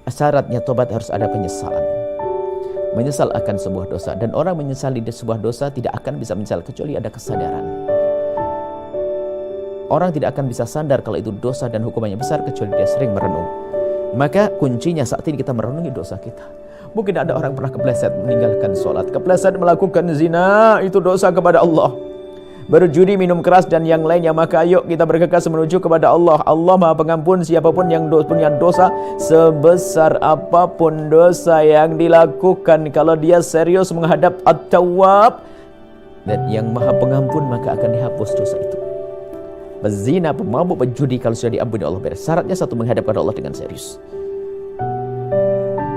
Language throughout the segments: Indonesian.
Syaratnya tobat harus ada penyesalan. Menyesal akan sebuah dosa. Dan orang menyesali sebuah dosa tidak akan bisa menyesal kecuali ada kesadaran. Orang tidak akan bisa sadar kalau itu dosa dan hukumannya besar kecuali dia sering merenung. Maka kuncinya saat ini kita merenungi dosa kita. Mungkin ada orang pernah kepleset meninggalkan sholat, kepleset melakukan zina, itu dosa kepada Allah. Berjudi, minum keras dan yang lainnya. Maka ayo kita bergegas menuju kepada Allah. Allah Maha Pengampun siapapun yang punya dosa, sebesar apapun dosa yang dilakukan, kalau dia serius menghadap At-Tawwab dan yang Maha Pengampun, maka akan dihapus dosa itu. Pezina, pemabuk, penjudi, kalau sudah diampuni Allah beres. Syaratnya satu, menghadap kepada Allah dengan serius.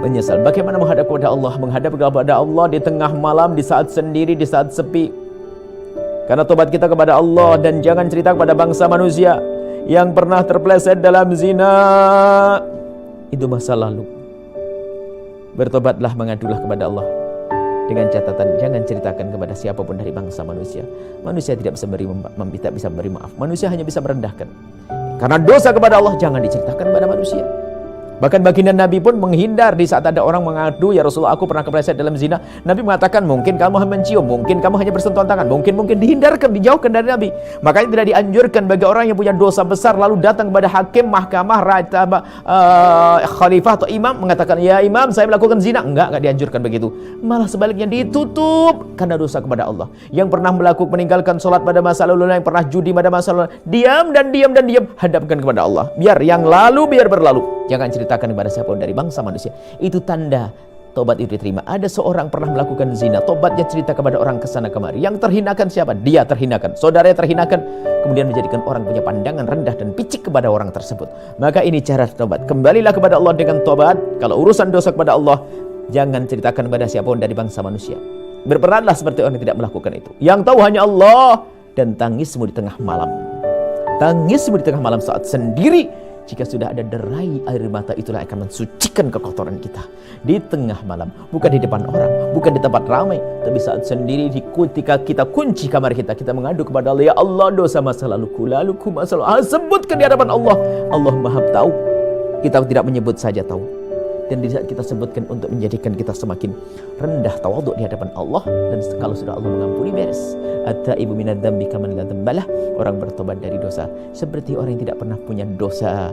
Menyesal. Bagaimana menghadap kepada Allah? Menghadap kepada Allah di tengah malam, di saat sendiri, di saat sepi. Karena tobat kita kepada Allah, dan jangan cerita kepada bangsa manusia yang pernah terpeleset dalam zina. Itu masa lalu. Bertobatlah, mengadulah kepada Allah. Dengan catatan, jangan ceritakan kepada siapapun dari bangsa manusia. Manusia tidak bisa memberi maaf. Manusia hanya bisa merendahkan. Karena dosa kepada Allah, jangan diceritakan kepada manusia. Bahkan baginda Nabi pun menghindar di saat ada orang mengadu, ya Rasulullah, aku pernah kepleset dalam zina. Nabi mengatakan, mungkin kamu hanya mencium, mungkin kamu hanya bersentuhan tangan, mungkin dihindarkan, dijauhkan dari Nabi. Makanya tidak dianjurkan bagi orang yang punya dosa besar lalu datang kepada hakim, mahkamah, raja, khalifah atau imam mengatakan, ya imam, saya melakukan zina. Enggak dianjurkan begitu. Malah sebaliknya ditutup karena dosa kepada Allah. Yang pernah meninggalkan sholat pada masa lalu, yang pernah judi pada masa lalu, diam, hadapkan kepada Allah. Biar yang lalu biar berlalu. Jangan ceritakan kepada siapapun dari bangsa manusia. Itu tanda tobat itu diterima. Ada seorang pernah melakukan zina, tobatnya cerita kepada orang kesana kemari. Yang terhinakan siapa? Dia terhinakan, saudaranya terhinakan. Kemudian menjadikan orang punya pandangan rendah dan picik kepada orang tersebut. Maka ini cara tobat. Kembalilah kepada Allah dengan tobat. Kalau urusan dosa kepada Allah, jangan ceritakan kepada siapapun dari bangsa manusia. Berperanlah seperti orang yang tidak melakukan itu. Yang tahu hanya Allah. Dan tangismu di tengah malam. Tangismu di tengah malam saat sendiri. Jika sudah ada derai air mata, itulah akan mensucikan kekotoran kita. Di tengah malam, bukan di depan orang, bukan di tempat ramai, tapi saat sendiri, ketika kita kunci kamar kita mengadu kepada Allah, ya Allah, dosa masa laluku masa lalu. Sebutkan di hadapan Allah. Allah Maha tahu. Kita tidak menyebut saja tahu. Dan di saat kita sebutkan untuk menjadikan kita semakin rendah tawaduk di hadapan Allah. Dan kalau sudah Allah mengampuni, beres. At-taibu minadz dzambi kaman la dzambalah. Orang bertobat dari dosa seperti orang yang tidak pernah punya dosa.